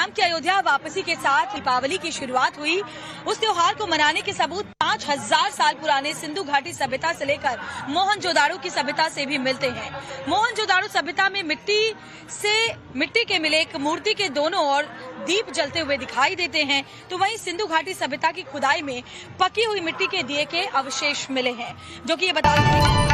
राम की अयोध्या वापसी के साथ दीपावली की शुरुआत हुई। उस त्योहार को मनाने के सबूत 5000 साल पुराने सिंधु घाटी सभ्यता से लेकर मोहनजोदाड़ो की सभ्यता से भी मिलते हैं। मोहनजोदाड़ो सभ्यता में मिट्टी के मिले एक मूर्ति के दोनों ओर दीप जलते हुए दिखाई देते हैं, तो वहीं सिंधु घाटी सभ्यता की खुदाई में पकी हुई मिट्टी के दिए के अवशेष मिले हैं, जो कि ये बताते हैं।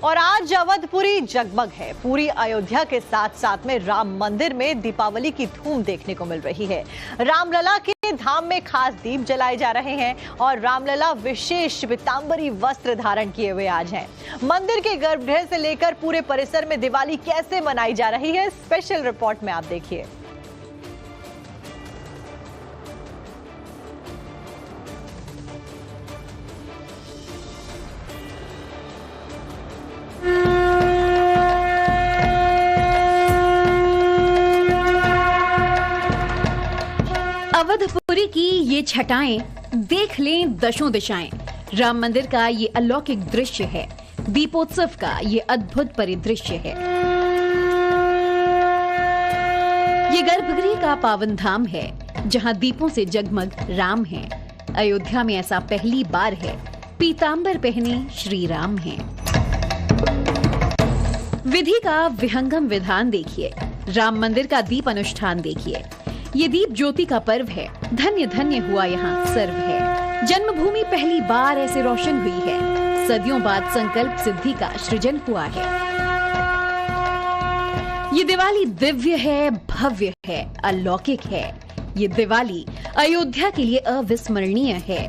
और आज अवधपुरी जगमग है। पूरी अयोध्या के साथ साथ में राम मंदिर में दीपावली की धूम देखने को मिल रही है। रामलला के धाम में खास दीप जलाए जा रहे हैं और रामलला विशेष पीतांबरी वस्त्र धारण किए हुए आज हैं। मंदिर के गर्भगृह से लेकर पूरे परिसर में दिवाली कैसे मनाई जा रही है, स्पेशल रिपोर्ट में आप देखिए। अवधपुरी की ये छटाएं देख लें दशों दिशाएं। राम मंदिर का ये अलौकिक दृश्य है, दीपोत्सव का ये अद्भुत परिदृश्य है। ये गर्भगृह का पावन धाम है, जहां दीपों से जगमग राम है। अयोध्या में ऐसा पहली बार है, पीतांबर पहने श्री राम हैं। विधि का विहंगम विधान देखिए, राम मंदिर का दीप अनुष्ठान देखिए। ये दीप ज्योति का पर्व है, धन्य धन्य हुआ यहाँ सर्व है। जन्मभूमि पहली बार ऐसे रोशन हुई है, सदियों बाद संकल्प सिद्धि का सृजन हुआ है। ये दिवाली दिव्य है, भव्य है, अलौकिक है। ये दिवाली अयोध्या के लिए अविस्मरणीय है।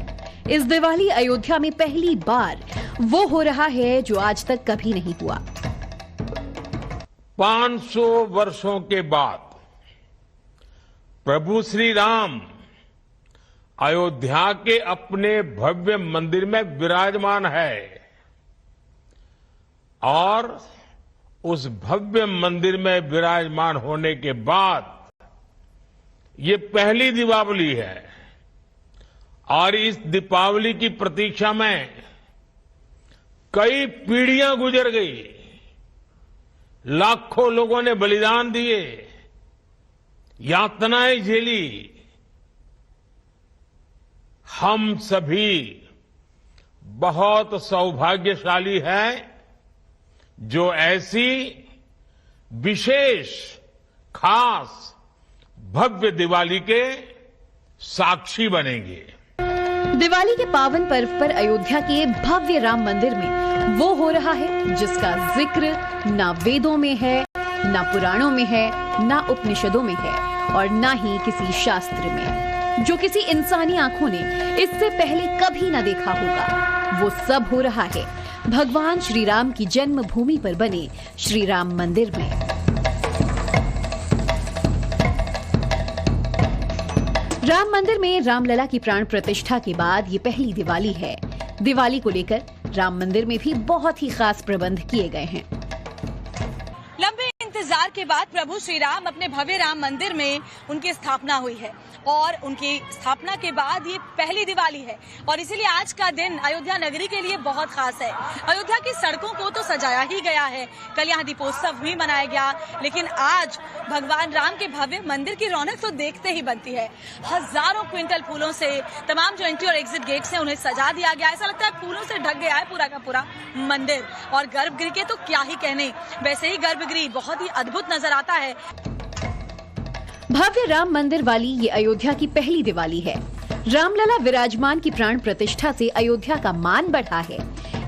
इस दिवाली अयोध्या में पहली बार वो हो रहा है जो आज तक कभी नहीं हुआ। 500 वर्षों के बाद प्रभु श्री राम अयोध्या के अपने भव्य मंदिर में विराजमान है और उस भव्य मंदिर में विराजमान होने के बाद ये पहली दीपावली है और इस दीपावली की प्रतीक्षा में कई पीढ़ियां गुजर गई, लाखों लोगों ने बलिदान दिए, यातनाएं झेली। हम सभी बहुत सौभाग्यशाली हैं जो ऐसी विशेष खास भव्य दिवाली के साक्षी बनेंगे। दिवाली के पावन पर्व पर अयोध्या के भव्य राम मंदिर में वो हो रहा है जिसका जिक्र ना वेदों में है, ना पुराणों में है, ना उपनिषदों में है और ना ही किसी शास्त्र में, जो किसी इंसानी आंखों ने इससे पहले कभी ना देखा होगा। वो सब हो रहा है भगवान श्री राम की जन्मभूमि पर बने श्री राम मंदिर में। राम मंदिर में रामलला की प्राण प्रतिष्ठा के बाद ये पहली दिवाली है। दिवाली को लेकर राम मंदिर में भी बहुत ही खास प्रबंध किए गए हैं। लंबे इंतजार के बाद प्रभु श्री राम अपने भव्य राम मंदिर में उनकी स्थापना हुई है और उनकी स्थापना के बाद ये पहली दिवाली है और इसीलिए आज का दिन अयोध्या नगरी के लिए बहुत खास है। अयोध्या की सड़कों को तो सजाया ही गया है, कल यहाँ दीपोत्सव भी मनाया गया, लेकिन आज भगवान राम के भव्य मंदिर की रौनक तो देखते ही बनती है। हजारों क्विंटल फूलों से तमाम जो एंट्री और एग्जिट गेट्स हैं उन्हें सजा दिया गया। ऐसा लगता है फूलों से ढक गया है पूरा का पूरा मंदिर। और गर्भगृह के तो क्या ही कहने, वैसे ही गर्भगृह बहुत ही अद्भुत नजर आता है। भव्य राम मंदिर वाली ये अयोध्या की पहली दिवाली है। रामलला विराजमान की प्राण प्रतिष्ठा से अयोध्या का मान बढ़ा है।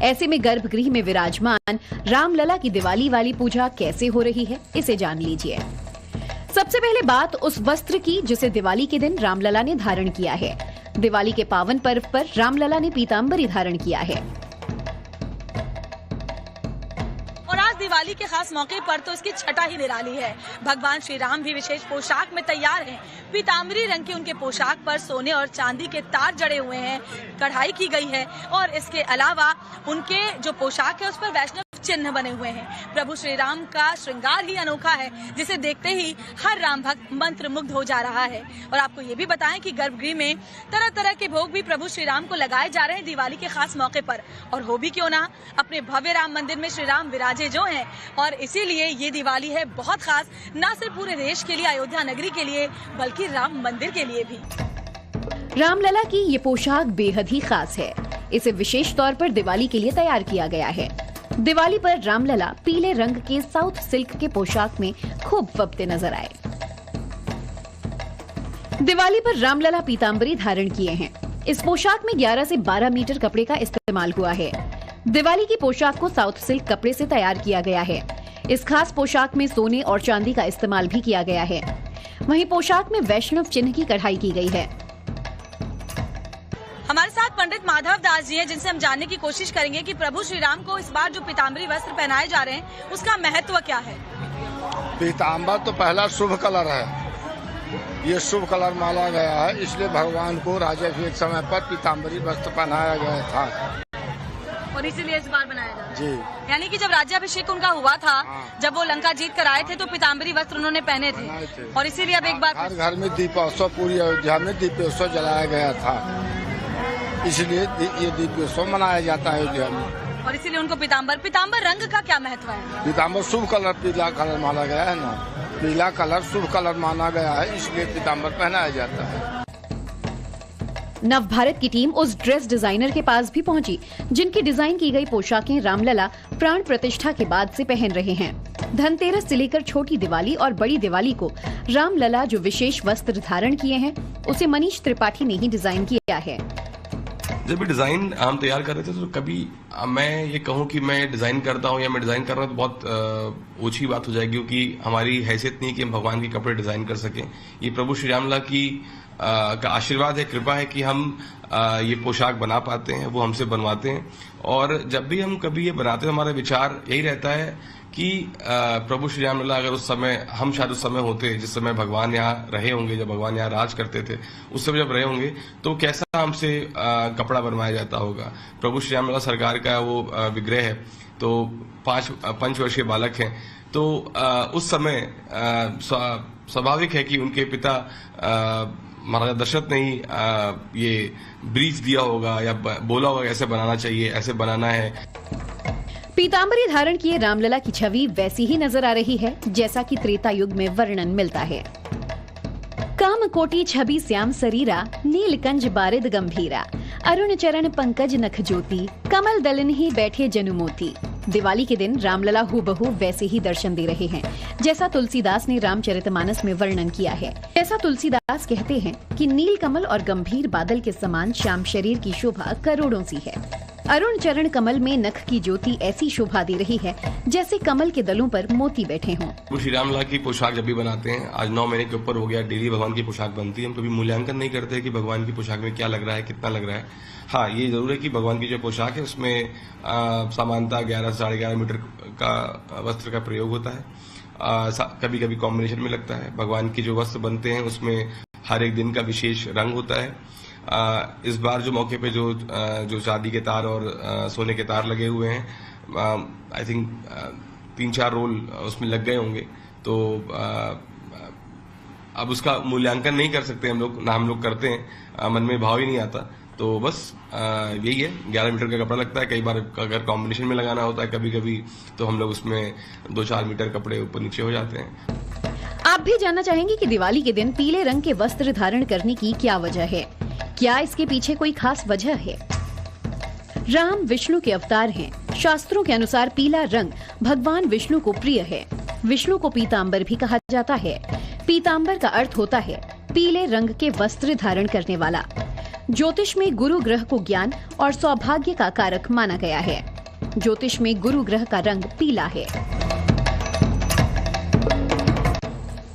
ऐसे में गर्भगृह में विराजमान रामलला की दिवाली वाली पूजा कैसे हो रही है, इसे जान लीजिए। सबसे पहले बात उस वस्त्र की जिसे दिवाली के दिन रामलला ने धारण किया है। दिवाली के पावन पर्व पर रामलला ने पीतांबरी धारण किया है। दिवाली के खास मौके पर तो इसकी छटा ही निराली है। भगवान श्री राम भी विशेष पोशाक में तैयार हैं। पीतांबरी रंग की उनके पोशाक पर सोने और चांदी के तार जड़े हुए हैं, कढ़ाई की गई है और इसके अलावा उनके जो पोशाक है उस पर वैष्णव चिन्ह बने हुए हैं। प्रभु श्री राम का श्रृंगार ही अनोखा है, जिसे देखते ही हर राम भक्त मंत्र मुग्ध हो जा रहा है। और आपको ये भी बताएं कि गर्भगृह में तरह तरह के भोग भी प्रभु श्री राम को लगाए जा रहे हैं दिवाली के खास मौके पर। और हो भी क्यों ना, अपने भव्य राम मंदिर में श्री राम विराजे जो हैं, और इसीलिए ये दिवाली है बहुत खास, न सिर्फ पूरे देश के लिए, अयोध्या नगरी के लिए, बल्कि राम मंदिर के लिए भी। रामलला की ये पोशाक बेहद ही खास है। इसे विशेष तौर पर दिवाली के लिए तैयार किया गया है। दिवाली पर रामलला पीले रंग के साउथ सिल्क के पोशाक में खूब फबते नजर आए। दिवाली पर रामलला पीतांबरी धारण किए हैं। इस पोशाक में 11 से 12 मीटर कपड़े का इस्तेमाल हुआ है। दिवाली की पोशाक को साउथ सिल्क कपड़े से तैयार किया गया है। इस खास पोशाक में सोने और चांदी का इस्तेमाल भी किया गया है। वहीं पोशाक में वैष्णव चिन्ह की कढ़ाई की गई है। हमारे साथ पंडित माधव दास जी हैं, जिनसे हम जानने की कोशिश करेंगे कि प्रभु श्री राम को इस बार जो पीताम्बरी वस्त्र पहनाए जा रहे हैं, उसका महत्व क्या है। पीताम्बर तो पहला शुभ कलर है, ये शुभ कलर माना गया है, इसलिए भगवान को राजाभिषेक समय पर पीताम्बरी वस्त्र पहनाया गया था और इसीलिए इस बार बनाया जा रहा है। जी, यानी कि जब राज्याभिषेक उनका हुआ था, जब वो लंका जीत कर आए थे, तो पीताम्बरी वस्त्र उन्होंने पहने थे। और इसीलिए अब एक बार हर घर में दीपोत्सव, पूरी अयोध्या में दीपोत्सव जलाया गया था, इसलिए ये दीपोत्सव मनाया जाता है अयोध्या में। और इसीलिए उनको पीताम्बर रंग का क्या महत्व है। पीताम्बर शुभ कलर, पीला कलर माना गया है ना, पीला कलर शुभ कलर माना गया है, इसलिए पीताम्बर पहनाया जाता है। नव भारत की टीम उस ड्रेस डिजाइनर के पास भी पहुंची, जिनकी डिजाइन की गई पोशाकें रामलला प्राण प्रतिष्ठा के बाद से पहन रहे हैं। धनतेरस से लेकर छोटी दिवाली और बड़ी दिवाली को रामलला जो विशेष वस्त्र धारण किए हैं, उसे मनीष त्रिपाठी ने ही डिजाइन किया है। जब भी डिजाइन हम तैयार कर रहे थे, तो कभी मैं ये कहूँ कि मैं डिजाइन करता हूँ या मैं डिजाइन कर रहा हूँ, तो बहुत ऊंची बात हो जाएगी, क्योंकि हमारी हैसियत नहीं कि हम भगवान के कपड़े डिजाइन कर सकें। ये प्रभु श्री रामलला की का आशीर्वाद है, कृपा है कि हम ये पोशाक बना पाते हैं, वो हमसे बनवाते हैं। और जब भी हम कभी ये बनाते हैं, हमारा विचार यही रहता है कि प्रभु श्री रामलला अगर उस समय, हम शायद उस समय होते जिस समय भगवान यहाँ रहे होंगे, जब भगवान यहाँ राज करते थे, उस समय जब रहे होंगे, तो कैसा हमसे कपड़ा बनवाया जाता होगा। प्रभु श्री रामलला सरकार का वो विग्रह है, तो 5 पंचवर्षीय बालक हैं, तो उस समय स्वाभाविक है कि उनके पिता महाराजा दशरथ ने ही ये ब्रीफ दिया होगा या बोला होगा ऐसे बनाना चाहिए, ऐसे बनाना है। पीतांबरी धारण किए रामलला की छवि वैसी ही नजर आ रही है जैसा कि त्रेता युग में वर्णन मिलता है। काम कोटि छवि श्याम शरीरा, नीलकंज बारिद गंभीरा, अरुण चरण पंकज नख ज्योति, कमल दलन ही बैठे जनुमोती। दिवाली के दिन रामलला हूबहू वैसे ही दर्शन दे रहे हैं जैसा तुलसीदास ने रामचरितमानस में वर्णन किया है। ऐसा तुलसीदास कहते हैं कि नील कमल और गंभीर बादल के समान श्याम शरीर की शोभा करोड़ों सी है। अरुण चरण कमल में नख की ज्योति ऐसी शोभा दे रही है जैसे कमल के दलों पर मोती बैठे हों। श्री रामलला की पोशाक जब भी बनाते हैं, आज 9 महीने के ऊपर हो गया, डेली भगवान की पोशाक बनती है। हम कभी मूल्यांकन नहीं करते कि भगवान की पोशाक में क्या लग रहा है, कितना लग रहा है। हाँ, ये जरूर है कि भगवान की जो पोशाक है उसमें सामान्यतः 11 से 11.5 मीटर का वस्त्र का प्रयोग होता है। कभी कभी कॉम्बिनेशन में लगता है। भगवान के जो वस्त्र बनते हैं उसमें हर एक दिन का विशेष रंग होता है। इस बार जो मौके पे जो चांदी के तार और सोने के तार लगे हुए हैं, आई थिंक 3-4 रोल उसमें लग गए होंगे, तो अब उसका मूल्यांकन नहीं कर सकते हम लोग, ना हम लोग करते हैं, मन में भाव ही नहीं आता। तो बस यही है, 11 मीटर का कपड़ा लगता है। कई बार अगर कॉम्बिनेशन में लगाना होता है कभी कभी, तो हम लोग उसमें 2-4 मीटर कपड़े ऊपर नीचे हो जाते हैं। आप भी जानना चाहेंगे कि दिवाली के दिन पीले रंग के वस्त्र धारण करने की क्या वजह है? क्या इसके पीछे कोई खास वजह है? राम विष्णु के अवतार हैं। शास्त्रों के अनुसार पीला रंग भगवान विष्णु को प्रिय है। विष्णु को पीतांबर भी कहा जाता है। पीतांबर का अर्थ होता है पीले रंग के वस्त्र धारण करने वाला। ज्योतिष में गुरु ग्रह को ज्ञान और सौभाग्य का कारक माना गया है। ज्योतिष में गुरु ग्रह का रंग पीला है।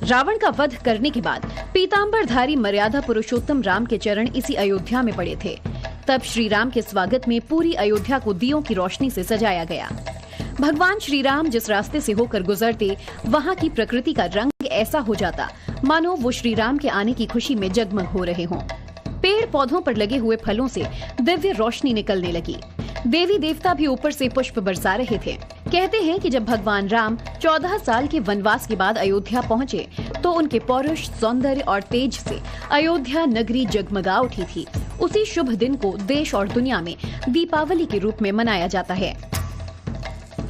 रावण का वध करने के बाद पीतांबरधारी मर्यादा पुरुषोत्तम राम के चरण इसी अयोध्या में पड़े थे। तब श्री राम के स्वागत में पूरी अयोध्या को दियों की रोशनी से सजाया गया। भगवान श्री राम जिस रास्ते से होकर गुजरते, वहाँ की प्रकृति का रंग ऐसा हो जाता मानो वो श्री राम के आने की खुशी में जगमग हो रहे हों। पेड़ पौधों पर लगे हुए फलों से दिव्य रोशनी निकलने लगी। देवी देवता भी ऊपर से पुष्प बरसा रहे थे। कहते हैं कि जब भगवान राम 14 साल के वनवास के बाद अयोध्या पहुंचे तो उनके पौरुष, सौंदर्य और तेज से अयोध्या नगरी जगमगा उठी थी। उसी शुभ दिन को देश और दुनिया में दीपावली के रूप में मनाया जाता है।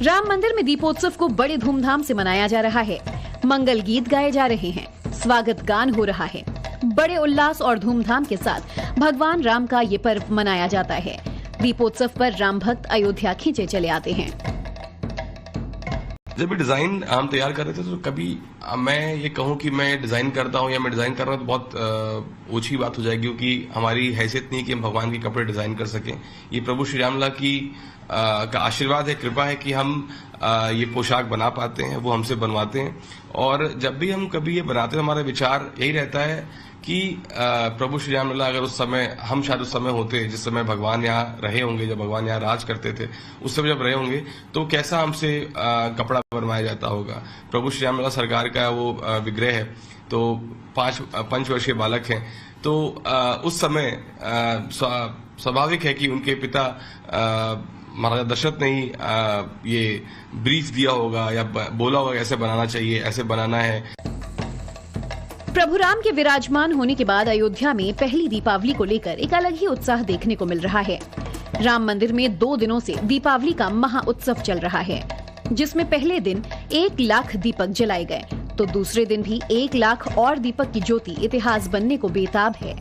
राम मंदिर में दीपोत्सव को बड़े धूमधाम से मनाया जा रहा है। मंगल गीत गाए जा रहे हैं, स्वागत गान हो रहा है। बड़े उल्लास और धूमधाम के साथ भगवान राम का ये पर्व मनाया जाता है। दीपोत्सव पर राम भक्त अयोध्या खींचे चले आते हैं। जब भी डिजाइन हम तैयार कर रहे थे तो कभी मैं ये कहूँ कि मैं डिजाइन करता हूँ या मैं डिजाइन कर रहा हूँ तो बहुत ऊंची बात हो जाएगी, क्योंकि हमारी हैसियत नहीं कि हम भगवान के कपड़े डिजाइन कर सकें। ये प्रभु श्री रामलला की का आशीर्वाद है, कृपा है कि हम ये पोशाक बना पाते हैं, वो हमसे बनवाते हैं। और जब भी हम कभी ये बनाते हैं हमारा विचार यही रहता है कि प्रभु श्री रामलला अगर उस समय, हम शायद उस समय होते जिस समय भगवान यहाँ रहे होंगे, जब भगवान यहाँ राज करते थे, उस समय जब रहे होंगे तो कैसा हमसे कपड़ा बनवाया जाता होगा। प्रभु श्री रामलला सरकार का वो विग्रह है, तो 5 वर्षीय बालक हैं, तो उस समय स्वाभाविक है कि उनके पिता महाराजा दशरथ ने ही ये ब्रीफ दिया होगा या बोला होगा ऐसे बनाना चाहिए, ऐसे बनाना है। प्रभु राम के विराजमान होने के बाद अयोध्या में पहली दीपावली को लेकर एक अलग ही उत्साह देखने को मिल रहा है। राम मंदिर में 2 दिनों से दीपावली का महा उत्सव चल रहा है, जिसमें पहले दिन 1 लाख दीपक जलाए गए तो दूसरे दिन भी 1 लाख और दीपक की ज्योति इतिहास बनने को बेताब है।